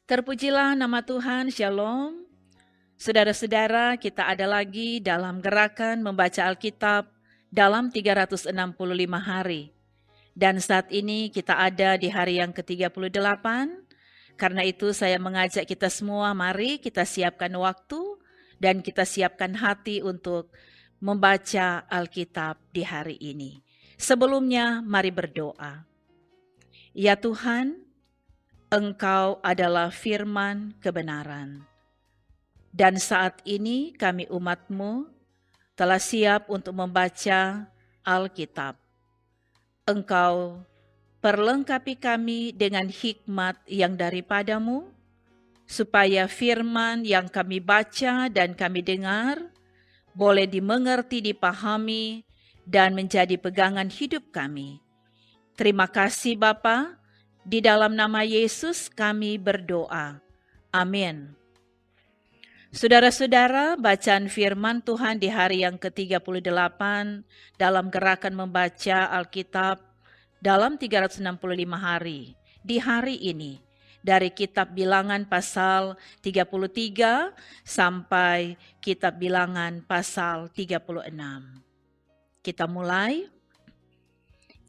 Terpujilah nama Tuhan, Shalom. Saudara-saudara, kita ada lagi dalam gerakan membaca Alkitab dalam 365 hari. Dan saat ini kita ada di hari yang ke-38. Karena itu saya mengajak kita semua, mari kita siapkan waktu dan kita siapkan hati untuk membaca Alkitab di hari ini. Sebelumnya, mari berdoa. Ya Tuhan, Engkau adalah firman kebenaran. Dan saat ini kami umat-Mu telah siap untuk membaca Alkitab. Engkau perlengkapi kami dengan hikmat yang daripada-Mu, supaya firman yang kami baca dan kami dengar boleh dimengerti, dipahami, dan menjadi pegangan hidup kami. Terima kasih Bapa. Di dalam nama Yesus kami berdoa. Amin. Saudara-saudara, bacaan firman Tuhan di hari yang ke-38 dalam gerakan membaca Alkitab dalam 365 hari. Di hari ini, dari kitab Bilangan pasal 33 sampai kitab Bilangan pasal 36. Kita mulai.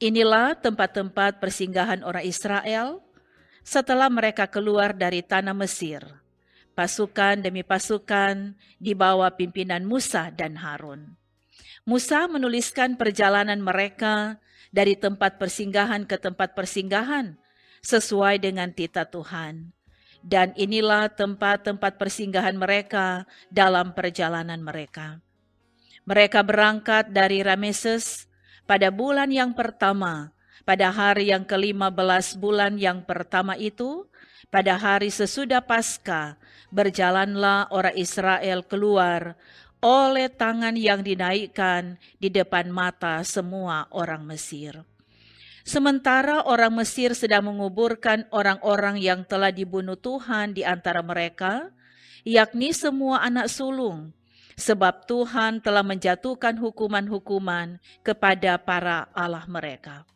Inilah tempat-tempat persinggahan orang Israel setelah mereka keluar dari tanah Mesir. Pasukan demi pasukan di bawah pimpinan Musa dan Harun. Musa menuliskan perjalanan mereka dari tempat persinggahan ke tempat persinggahan sesuai dengan titah Tuhan. Dan inilah tempat-tempat persinggahan mereka dalam perjalanan mereka. Mereka berangkat dari Rameses pada bulan yang pertama, pada hari yang ke-15 bulan yang pertama itu, pada hari sesudah Paskah, berjalanlah orang Israel keluar oleh tangan yang dinaikkan di depan mata semua orang Mesir. Sementara orang Mesir sedang menguburkan orang-orang yang telah dibunuh Tuhan di antara mereka, yakni semua anak sulung, sebab Tuhan telah menjatuhkan hukuman-hukuman kepada para allah mereka.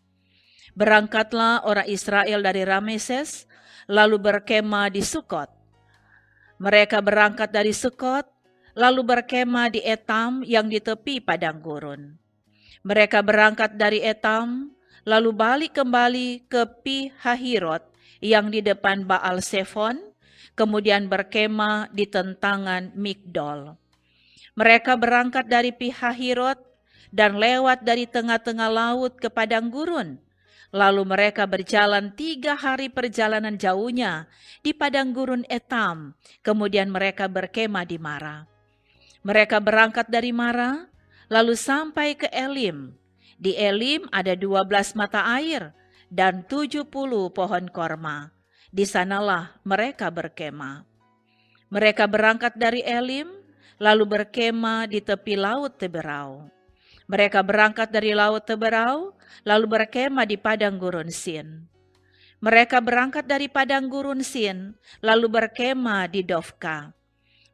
Berangkatlah orang Israel dari Rameses, lalu berkemah di Sukot. Mereka berangkat dari Sukot, lalu berkemah di Etam yang di tepi padang gurun. Mereka berangkat dari Etam, lalu balik kembali ke Pi-hahirot yang di depan Baal Sefon, kemudian berkemah di tentangan Migdol. Mereka berangkat dari Pi-hahirot dan lewat dari tengah-tengah laut ke padang gurun. Lalu mereka berjalan 3 hari perjalanan jauhnya di padang gurun Etam. Kemudian mereka berkemah di Mara. Mereka berangkat dari Mara, lalu sampai ke Elim. Di Elim ada 12 mata air dan 70 pohon korma. Di sanalah mereka berkemah. Mereka berangkat dari Elim, lalu berkemah di tepi laut Teberau. Mereka berangkat dari laut Teberau, lalu berkemah di padang gurun Sin. Mereka berangkat dari padang gurun Sin, lalu berkemah di Dofka.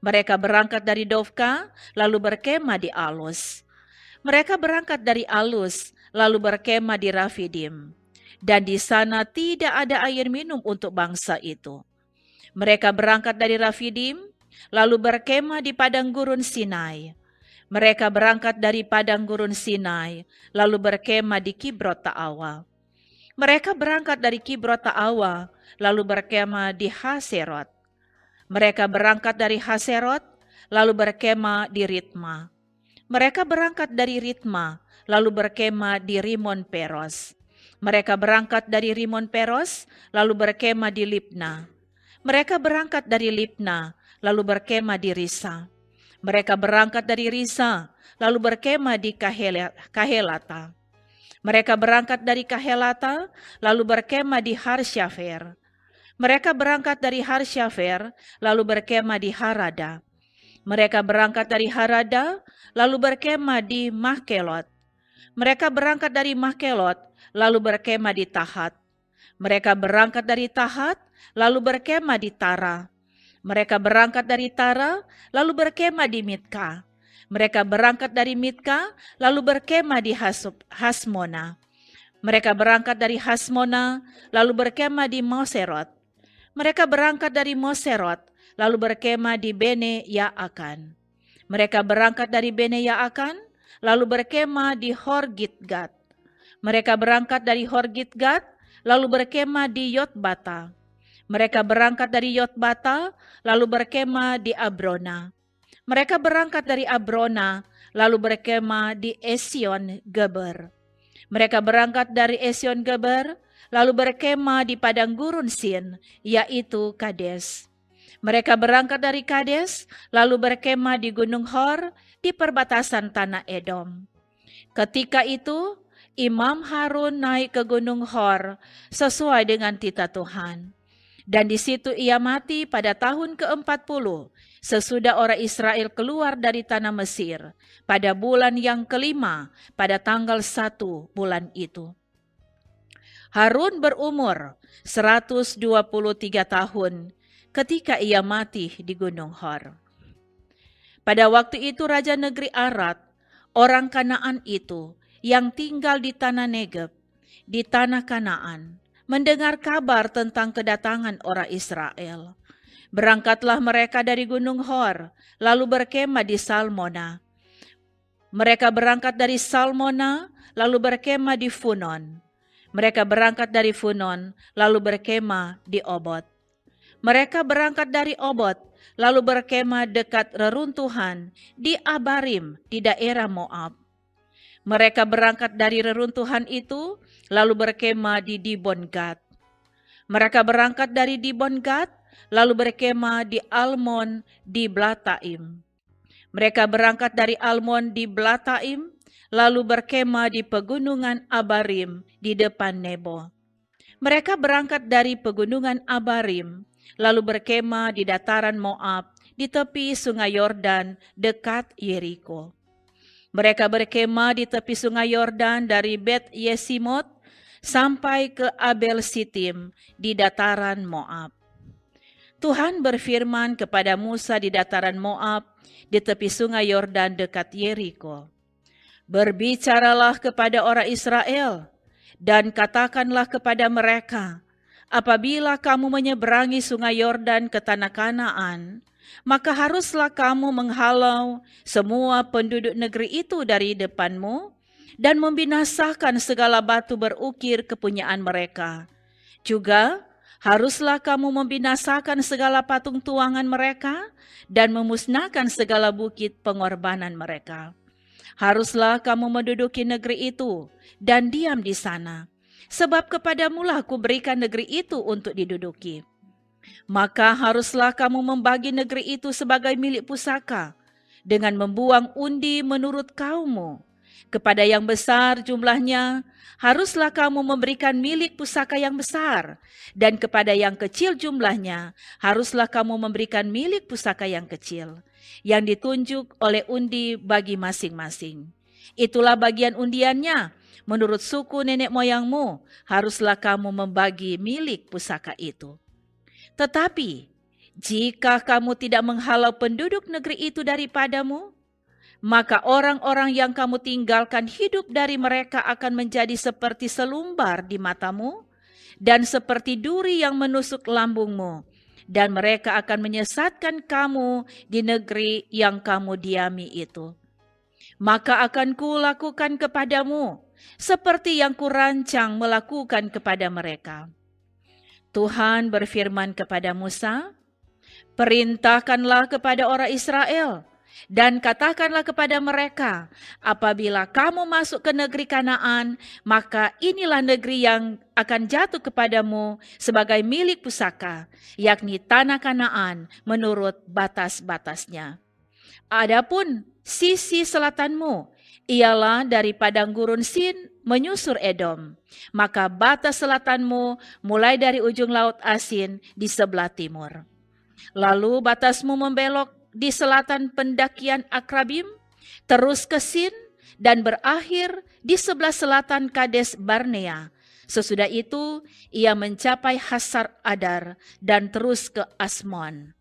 Mereka berangkat dari Dofka, lalu berkemah di Alus. Mereka berangkat dari Alus, lalu berkemah di Rafidim. Dan di sana tidak ada air minum untuk bangsa itu. Mereka berangkat dari Rafidim, lalu berkemah di padang gurun Sinai. Mereka berangkat dari padang gurun Sinai, lalu berkemah di Kibrot Ta'awa. Mereka berangkat dari Kibrot Ta'awa, lalu berkemah di Haserot. Mereka berangkat dari Haserot, lalu berkemah di Ritma. Mereka berangkat dari Ritma, lalu berkemah di Rimon Peros. Mereka berangkat dari Rimon Peros, lalu berkemah di Libna. Mereka berangkat dari Libna, lalu berkemah di Risa. Mereka berangkat dari Risa, lalu berkemah di Kahelata. Mereka berangkat dari Kahelata, lalu berkemah di Harsyafer. Mereka berangkat dari Harsyafer, lalu berkemah di Harada. Mereka berangkat dari Harada, lalu berkemah di Mahkelot. Mereka berangkat dari Mahkelot, lalu berkemah di Tahat. Mereka berangkat dari Tahat, lalu berkemah di Tara. Mereka berangkat dari Tara, lalu berkemah di Mitka. Mereka berangkat dari Mitka, lalu berkemah di Hasmona. Mereka berangkat dari Hasmona, lalu berkemah di Moserot. Mereka berangkat dari Moserot, lalu berkemah di Bene Yaakan. Mereka berangkat dari Bene Yaakan, lalu berkemah di Horgitgat. Mereka berangkat dari Horgitgat, lalu berkemah di Yotbata. Mereka berangkat dari Yotbata, lalu berkemah di Abrona. Mereka berangkat dari Abrona, lalu berkemah di Esion Geber. Mereka berangkat dari Esion Geber, lalu berkemah di padang gurun Sin, yaitu Kades. Mereka berangkat dari Kades, lalu berkemah di Gunung Hor, di perbatasan tanah Edom. Ketika itu, Imam Harun naik ke Gunung Hor sesuai dengan titah Tuhan. Dan di situ ia mati pada tahun ke-40 sesudah orang Israel keluar dari tanah Mesir pada bulan yang kelima pada tanggal 1 bulan itu. Harun berumur 123 tahun ketika ia mati di Gunung Hor. Pada waktu itu Raja Negeri Arad, orang Kanaan itu yang tinggal di tanah Negeb, di tanah Kanaan, mendengar kabar tentang kedatangan orang Israel. Berangkatlah mereka dari Gunung Hor, lalu berkemah di Salmona. Mereka berangkat dari Salmona, lalu berkemah di Funon. Mereka berangkat dari Funon, lalu berkemah di Obot. Mereka berangkat dari Obot, lalu berkemah dekat reruntuhan di Abarim di daerah Moab. Mereka berangkat dari reruntuhan itu, lalu berkemah di Dibon-Gad. Mereka berangkat dari Dibon-Gad, lalu berkemah di Almon di Blataim. Mereka berangkat dari Almon di Blataim, lalu berkemah di pegunungan Abarim di depan Nebo. Mereka berangkat dari pegunungan Abarim, lalu berkemah di dataran Moab di tepi sungai Yordan dekat Yeriko. Mereka berkemah di tepi sungai Yordan dari Bet Yesimot sampai ke Abel Sitim di dataran Moab. Tuhan berfirman kepada Musa di dataran Moab di tepi sungai Yordan dekat Yeriko. Berbicaralah kepada orang Israel dan katakanlah kepada mereka, apabila kamu menyeberangi sungai Yordan ke tanah Kanaan, maka haruslah kamu menghalau semua penduduk negeri itu dari depanmu dan membinasakan segala batu berukir kepunyaan mereka. Juga haruslah kamu membinasakan segala patung tuangan mereka dan memusnahkan segala bukit pengorbanan mereka. Haruslah kamu menduduki negeri itu dan diam di sana, sebab kepadamulah kuberikan negeri itu untuk diduduki. Maka haruslah kamu membagi negeri itu sebagai milik pusaka, dengan membuang undi menurut kaummu. Kepada yang besar jumlahnya, haruslah kamu memberikan milik pusaka yang besar, dan kepada yang kecil jumlahnya, haruslah kamu memberikan milik pusaka yang kecil, yang ditunjuk oleh undi bagi masing-masing. Itulah bagian undiannya, menurut suku nenek moyangmu, haruslah kamu membagi milik pusaka itu. Tetapi, jika kamu tidak menghalau penduduk negeri itu daripadamu, maka orang-orang yang kamu tinggalkan hidup dari mereka akan menjadi seperti selumbar di matamu dan seperti duri yang menusuk lambungmu, dan mereka akan menyesatkan kamu di negeri yang kamu diami itu. Maka akan kulakukan kepadamu seperti yang kurancang melakukan kepada mereka. Tuhan berfirman kepada Musa, perintahkanlah kepada orang Israel dan katakanlah kepada mereka, apabila kamu masuk ke negeri Kanaan, maka inilah negeri yang akan jatuh kepadamu sebagai milik pusaka, yakni tanah Kanaan menurut batas-batasnya. Adapun sisi selatanmu ialah dari padang gurun Sin menyusur Edom, maka batas selatanmu mulai dari ujung laut Asin di sebelah timur. Lalu batasmu membelok di selatan pendakian Akrabim, terus ke Sin dan berakhir di sebelah selatan Kades Barnea. Sesudah itu ia mencapai Hasar Adar dan terus ke Asmon.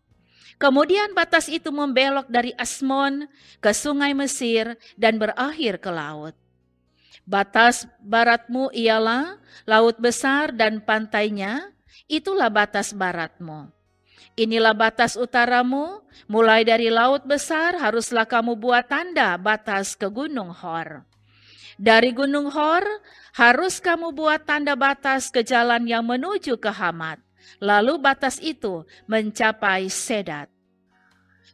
Kemudian batas itu membelok dari Asmon ke sungai Mesir dan berakhir ke laut. Batas baratmu ialah laut besar dan pantainya, itulah batas baratmu. Inilah batas utaramu, mulai dari laut besar haruslah kamu buat tanda batas ke Gunung Hor. Dari Gunung Hor harus kamu buat tanda batas ke jalan yang menuju ke Hamat. Lalu batas itu mencapai Sedat.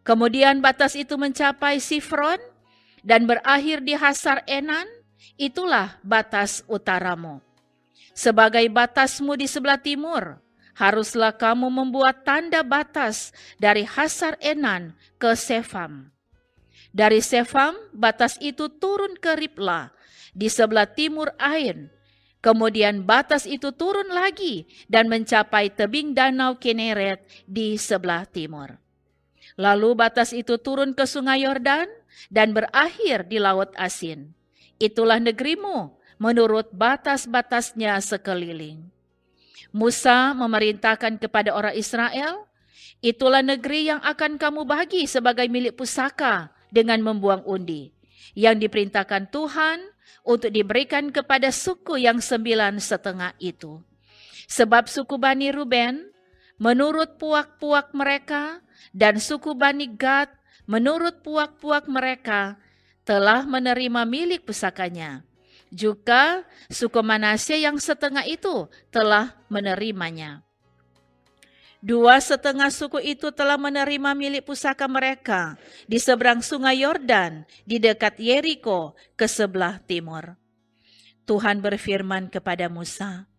Kemudian batas itu mencapai Sifron dan berakhir di Hasar Enan, itulah batas utaramu. Sebagai batasmu di sebelah timur, haruslah kamu membuat tanda batas dari Hasar Enan ke Sefam. Dari Sefam, batas itu turun ke Riblah di sebelah timur Ain. Kemudian batas itu turun lagi dan mencapai tebing danau Kineret di sebelah timur. Lalu batas itu turun ke sungai Yordan dan berakhir di Laut Asin. Itulah negerimu menurut batas-batasnya sekeliling. Musa memerintahkan kepada orang Israel, itulah negeri yang akan kamu bagi sebagai milik pusaka dengan membuang undi, yang diperintahkan Tuhan untuk diberikan kepada suku yang 9,5 itu. Sebab suku Bani Ruben, menurut puak-puak mereka, dan suku Bani Gad, menurut puak-puak mereka, telah menerima milik pusakanya. Juga suku Manasye yang setengah itu telah menerimanya. 2,5 suku itu telah menerima milik pusaka mereka di seberang sungai Yordan di dekat Yeriko ke sebelah timur. Tuhan berfirman kepada Musa,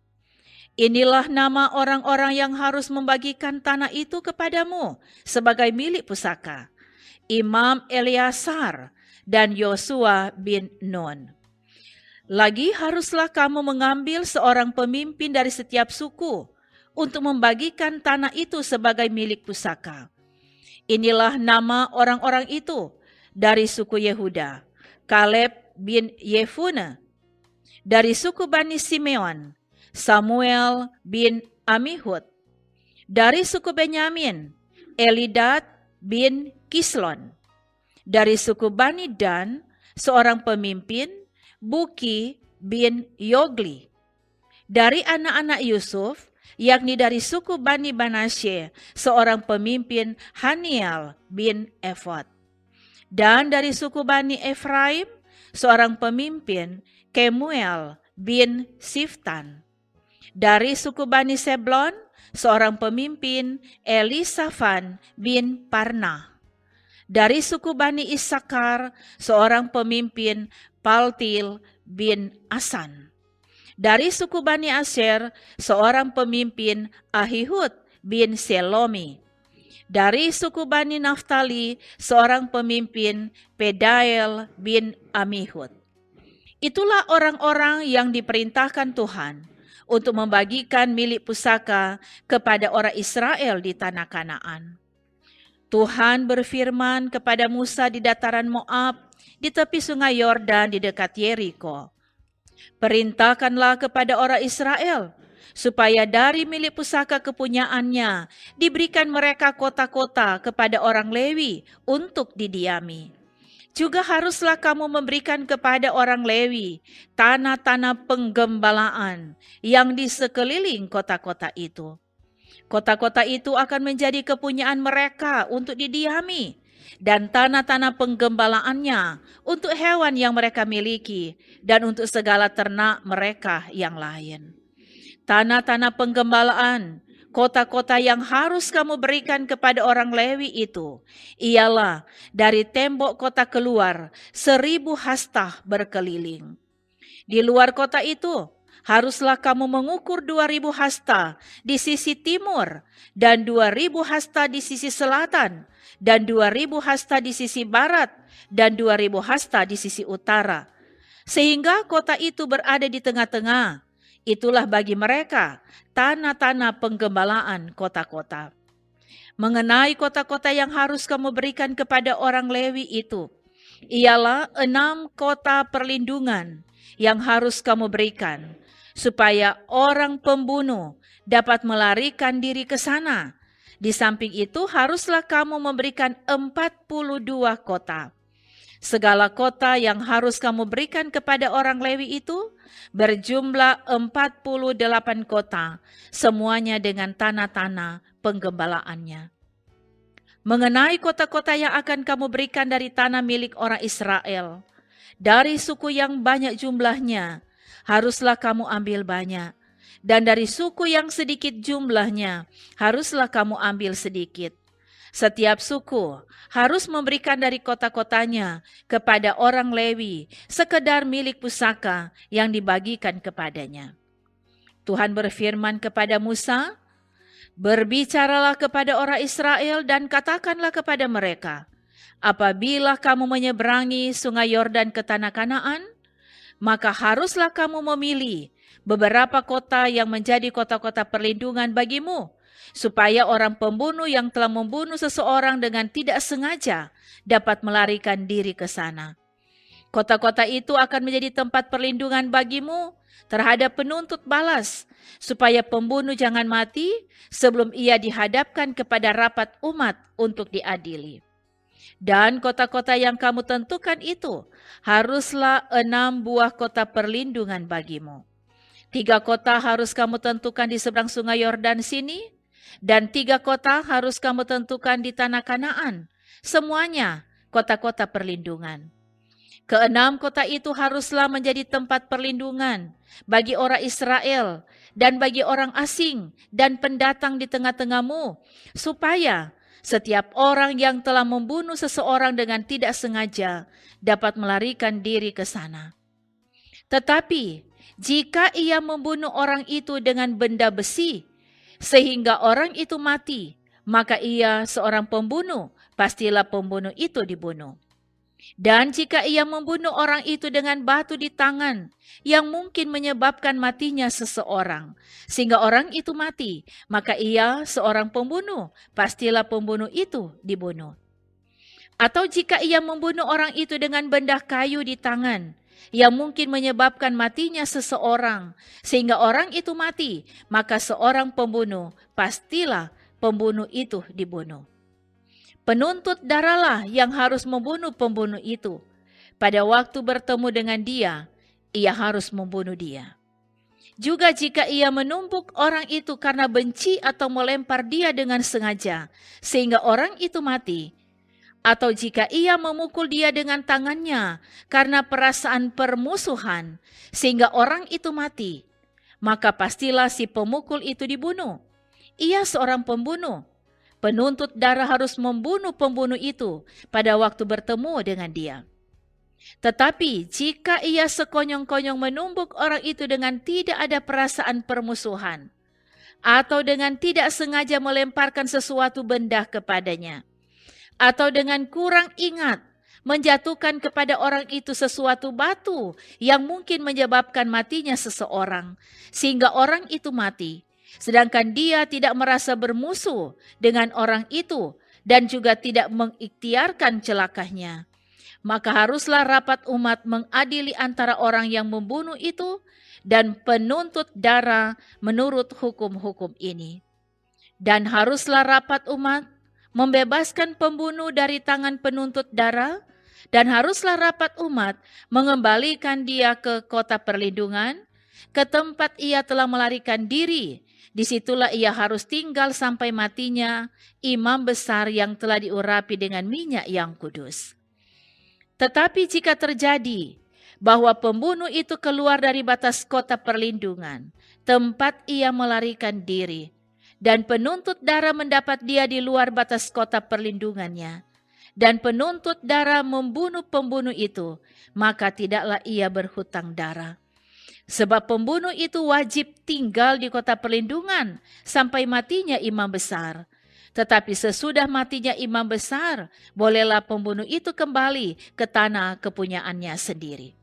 inilah nama orang-orang yang harus membagikan tanah itu kepadamu sebagai milik pusaka. Imam Eleazar dan Yosua bin Nun. Lagi haruslah kamu mengambil seorang pemimpin dari setiap suku untuk membagikan tanah itu sebagai milik pusaka. Inilah nama orang-orang itu dari suku Yehuda. Kaleb bin Yefune. Dari suku Bani Simeon, Samuel bin Amihud. Dari suku Benyamin, Elidad bin Kislon. Dari suku Bani Dan, seorang pemimpin, Buki bin Yogli. Dari anak-anak Yusuf, yakni dari suku Bani Manasye, seorang pemimpin, Haniel bin Efod. Dan dari suku Bani Efraim, seorang pemimpin, Kemuel bin Siftan. Dari suku Bani Seblon, seorang pemimpin, Elisafan bin Parnah. Dari suku Bani Isakar, seorang pemimpin, Paltil bin Asan. Dari suku Bani Asher, seorang pemimpin, Ahihud bin Selomi. Dari suku Bani Naftali, seorang pemimpin, Pedael bin Amihud. Itulah orang-orang yang diperintahkan Tuhan untuk membagikan milik pusaka kepada orang Israel di tanah Kanaan. Tuhan berfirman kepada Musa di dataran Moab, di tepi sungai Yordan di dekat Yeriko. Perintahkanlah kepada orang Israel, supaya dari milik pusaka kepunyaannya diberikan mereka kota-kota kepada orang Lewi untuk didiami. Juga haruslah kamu memberikan kepada orang Lewi tanah-tanah penggembalaan yang di sekeliling kota-kota itu. Kota-kota itu akan menjadi kepunyaan mereka untuk didiami, dan tanah-tanah penggembalaannya untuk hewan yang mereka miliki dan untuk segala ternak mereka yang lain. Tanah-tanah penggembalaan, kota-kota yang harus kamu berikan kepada orang Lewi itu, ialah dari tembok kota keluar 1,000 hastah berkeliling. Di luar kota itu, haruslah kamu mengukur 2,000 hasta di sisi timur, dan 2,000 hasta di sisi selatan, dan 2,000 hasta di sisi barat, dan 2,000 hasta di sisi utara. Sehingga kota itu berada di tengah-tengah. Itulah bagi mereka tanah-tanah penggembalaan kota-kota. Mengenai kota-kota yang harus kamu berikan kepada orang Lewi itu, ialah 6 kota perlindungan yang harus kamu berikan, supaya orang pembunuh dapat melarikan diri ke sana Di samping itu haruslah kamu memberikan 42 kota. Segala kota yang harus kamu berikan kepada orang Lewi itu berjumlah 48 kota, semuanya dengan tanah-tanah penggembalaannya. Mengenai kota-kota yang akan kamu berikan dari tanah milik orang Israel, dari suku yang banyak jumlahnya, haruslah kamu ambil banyak. Dan dari suku yang sedikit jumlahnya, haruslah kamu ambil sedikit. Setiap suku harus memberikan dari kota-kotanya kepada orang Lewi, sekedar milik pusaka yang dibagikan kepadanya. Tuhan berfirman kepada Musa, "Berbicaralah kepada orang Israel dan katakanlah kepada mereka, apabila kamu menyeberangi sungai Yordan ke tanah Kanaan, maka haruslah kamu memilih beberapa kota yang menjadi kota-kota perlindungan bagimu, supaya orang pembunuh yang telah membunuh seseorang dengan tidak sengaja dapat melarikan diri ke sana. Kota-kota itu akan menjadi tempat perlindungan bagimu terhadap penuntut balas, supaya pembunuh jangan mati sebelum ia dihadapkan kepada rapat umat untuk diadili. Dan kota-kota yang kamu tentukan itu haruslah 6 buah kota perlindungan bagimu. 3 kota harus kamu tentukan di seberang sungai Yordan sini, dan 3 kota harus kamu tentukan di tanah Kanaan. Semuanya kota-kota perlindungan. Ke-6 kota itu haruslah menjadi tempat perlindungan bagi orang Israel dan bagi orang asing dan pendatang di tengah-tengahmu, supaya setiap orang yang telah membunuh seseorang dengan tidak sengaja dapat melarikan diri ke sana. Tetapi jika ia membunuh orang itu dengan benda besi, sehingga orang itu mati, maka ia seorang pembunuh, pastilah pembunuh itu dibunuh. Dan jika ia membunuh orang itu dengan batu di tangan, yang mungkin menyebabkan matinya seseorang, sehingga orang itu mati, maka ia seorang pembunuh, pastilah pembunuh itu dibunuh. Atau jika ia membunuh orang itu dengan benda kayu di tangan, yang mungkin menyebabkan matinya seseorang, sehingga orang itu mati, maka seorang pembunuh, pastilah pembunuh itu dibunuh. Penuntut darahlah yang harus membunuh pembunuh itu. Pada waktu bertemu dengan dia, ia harus membunuh dia. Juga jika ia menumbuk orang itu karena benci atau melempar dia dengan sengaja, sehingga orang itu mati, atau jika ia memukul dia dengan tangannya karena perasaan permusuhan, sehingga orang itu mati, maka pastilah si pemukul itu dibunuh. Ia seorang pembunuh. Penuntut darah harus membunuh pembunuh itu pada waktu bertemu dengan dia. Tetapi jika ia sekonyong-konyong menumbuk orang itu dengan tidak ada perasaan permusuhan, atau dengan tidak sengaja melemparkan sesuatu benda kepadanya, atau dengan kurang ingat menjatuhkan kepada orang itu sesuatu batu yang mungkin menyebabkan matinya seseorang, sehingga orang itu mati, sedangkan dia tidak merasa bermusuh dengan orang itu dan juga tidak mengikhtiarkan celakanya, maka haruslah rapat umat mengadili antara orang yang membunuh itu dan penuntut darah menurut hukum-hukum ini. Dan haruslah rapat umat membebaskan pembunuh dari tangan penuntut darah, dan haruslah rapat umat mengembalikan dia ke kota perlindungan, ke tempat ia telah melarikan diri. Disitulah ia harus tinggal sampai matinya imam besar yang telah diurapi dengan minyak yang kudus. Tetapi jika terjadi bahwa pembunuh itu keluar dari batas kota perlindungan, tempat ia melarikan diri, dan penuntut darah mendapat dia di luar batas kota perlindungannya, dan penuntut darah membunuh pembunuh itu, maka tidaklah ia berhutang darah. Sebab pembunuh itu wajib tinggal di kota perlindungan sampai matinya imam besar. Tetapi sesudah matinya imam besar, bolehlah pembunuh itu kembali ke tanah kepunyaannya sendiri.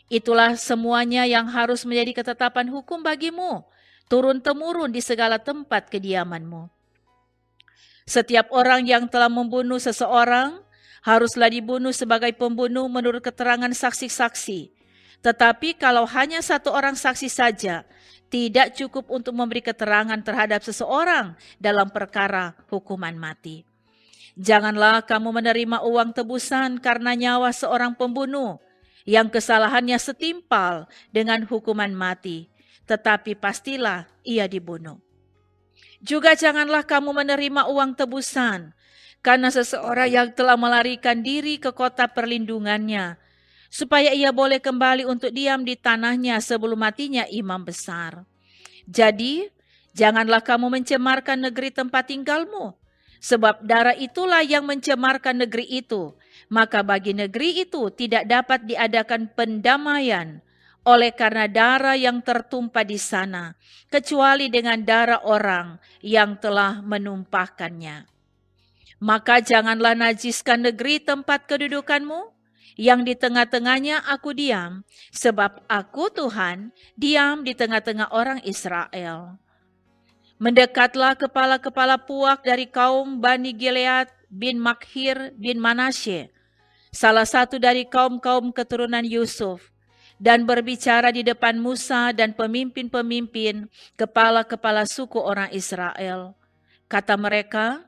Itulah semuanya yang harus menjadi ketetapan hukum bagimu, turun-temurun di segala tempat kediamanmu. Setiap orang yang telah membunuh seseorang haruslah dibunuh sebagai pembunuh menurut keterangan saksi-saksi. Tetapi kalau hanya satu orang saksi saja, tidak cukup untuk memberi keterangan terhadap seseorang dalam perkara hukuman mati. Janganlah kamu menerima uang tebusan karena nyawa seorang pembunuh yang kesalahannya setimpal dengan hukuman mati, tetapi pastilah ia dibunuh. Juga janganlah kamu menerima uang tebusan karena seseorang yang telah melarikan diri ke kota perlindungannya, supaya ia boleh kembali untuk diam di tanahnya sebelum matinya imam besar. Jadi, janganlah kamu mencemarkan negeri tempat tinggalmu, sebab darah itulah yang mencemarkan negeri itu. Maka bagi negeri itu tidak dapat diadakan pendamaian oleh karena darah yang tertumpah di sana, kecuali dengan darah orang yang telah menumpahkannya. Maka janganlah najiskan negeri tempat kedudukanmu, yang di tengah-tengahnya aku diam, sebab aku Tuhan diam di tengah-tengah orang Israel. Mendekatlah kepala-kepala puak dari kaum Bani Gilead bin Makhir bin Manasye, salah satu dari kaum-kaum keturunan Yusuf, dan berbicara di depan Musa dan pemimpin-pemimpin kepala-kepala suku orang Israel. Kata mereka,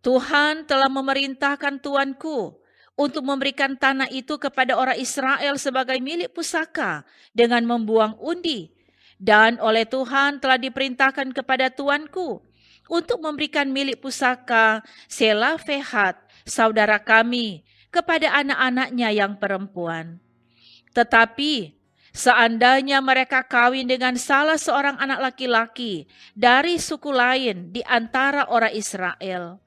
Tuhan telah memerintahkan tuanku untuk memberikan tanah itu kepada orang Israel sebagai milik pusaka dengan membuang undi. Dan oleh Tuhan telah diperintahkan kepada tuanku untuk memberikan milik pusaka Selafehat, saudara kami, kepada anak-anaknya yang perempuan. Tetapi seandainya mereka kawin dengan salah seorang anak laki-laki dari suku lain di antara orang Israel,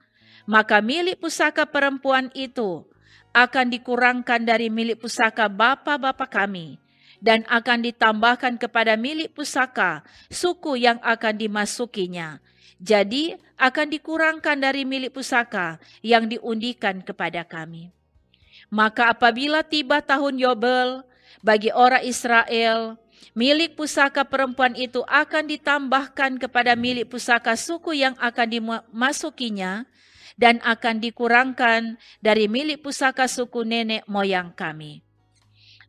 maka milik pusaka perempuan itu akan dikurangkan dari milik pusaka bapa-bapa kami, dan akan ditambahkan kepada milik pusaka suku yang akan dimasukinya. Jadi akan dikurangkan dari milik pusaka yang diundikan kepada kami. Maka apabila tiba tahun Yobel bagi orang Israel, milik pusaka perempuan itu akan ditambahkan kepada milik pusaka suku yang akan dimasukinya, dan akan dikurangkan dari milik pusaka suku nenek moyang kami.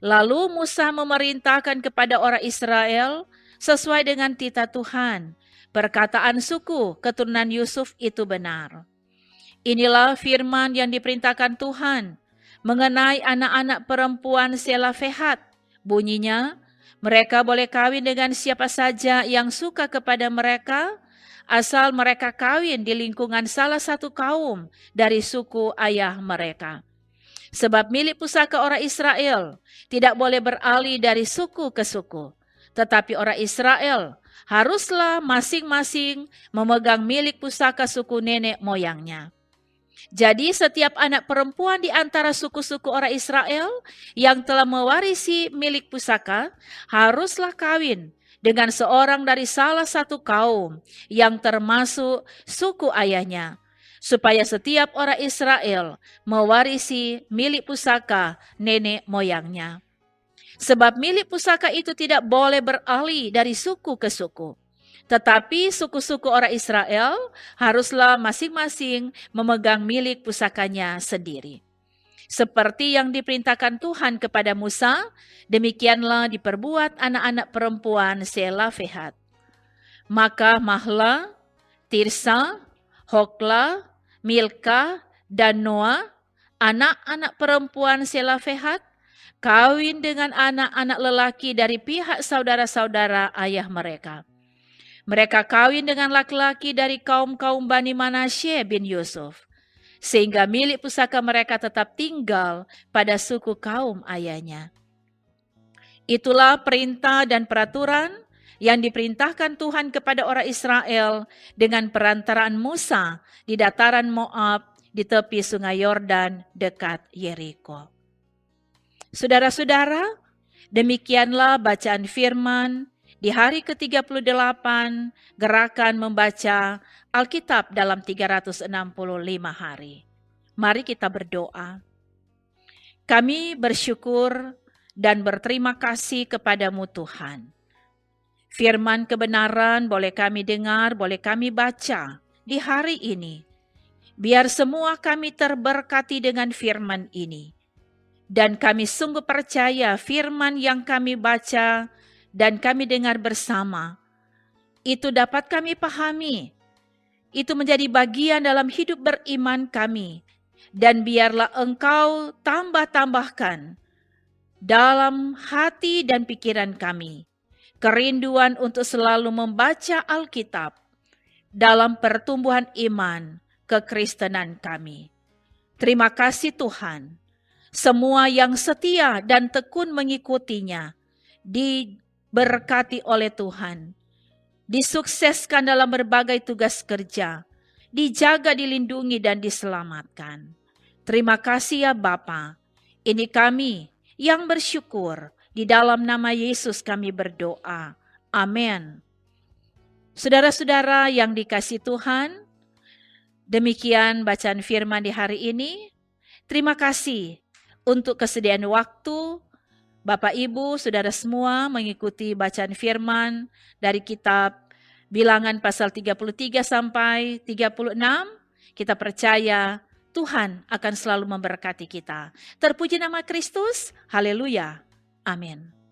Lalu Musa memerintahkan kepada orang Israel sesuai dengan titah Tuhan. Perkataan suku keturunan Yusuf itu benar. Inilah firman yang diperintahkan Tuhan mengenai anak-anak perempuan Selafehat. Bunyinya, mereka boleh kawin dengan siapa saja yang suka kepada mereka, asal mereka kawin di lingkungan salah satu kaum dari suku ayah mereka. Sebab milik pusaka orang Israel tidak boleh beralih dari suku ke suku, tetapi orang Israel haruslah masing-masing memegang milik pusaka suku nenek moyangnya. Jadi setiap anak perempuan di antara suku-suku orang Israel yang telah mewarisi milik pusaka haruslah kawin dengan seorang dari salah satu kaum yang termasuk suku ayahnya, supaya setiap orang Israel mewarisi milik pusaka nenek moyangnya. Sebab milik pusaka itu tidak boleh beralih dari suku ke suku. Tetapi suku-suku orang Israel haruslah masing-masing memegang milik pusakanya sendiri. Seperti yang diperintahkan Tuhan kepada Musa, demikianlah diperbuat anak-anak perempuan Selafehat. Maka Mahla, Tirsa, Hokla, Milka, dan Noah, anak-anak perempuan Selafehat, kawin dengan anak-anak lelaki dari pihak saudara-saudara ayah mereka. Mereka kawin dengan laki-laki dari kaum-kaum Bani Manasye bin Yusuf, sehingga milik pusaka mereka tetap tinggal pada suku kaum ayahnya. Itulah perintah dan peraturan yang diperintahkan Tuhan kepada orang Israel dengan perantaraan Musa di dataran Moab di tepi sungai Yordan dekat Yeriko. Saudara-saudara, demikianlah bacaan firman di hari ke-38 gerakan membaca Alkitab dalam 365 hari. Mari kita berdoa. Kami bersyukur dan berterima kasih kepadamu Tuhan. Firman kebenaran boleh kami dengar, boleh kami baca di hari ini. Biar semua kami terberkati dengan firman ini. Dan kami sungguh percaya firman yang kami baca dan kami dengar bersama itu dapat kami pahami. Itu menjadi bagian dalam hidup beriman kami. Dan biarlah Engkau tambah-tambahkan dalam hati dan pikiran kami kerinduan untuk selalu membaca Alkitab dalam pertumbuhan iman kekristenan kami. Terima kasih Tuhan. Semua yang setia dan tekun mengikutinya diberkati oleh Tuhan. Disukseskan dalam berbagai tugas kerja. Dijaga, dilindungi, dan diselamatkan. Terima kasih ya Bapa. Ini kami yang bersyukur. Di dalam nama Yesus kami berdoa. Amin. Saudara-saudara yang dikasihi Tuhan, demikian bacaan firman di hari ini. Terima kasih untuk kesediaan waktu Bapak Ibu, saudara semua mengikuti bacaan firman dari kitab Bilangan pasal 33 sampai 36. Kita percaya Tuhan akan selalu memberkati kita. Terpuji nama Kristus. Haleluya. Amin.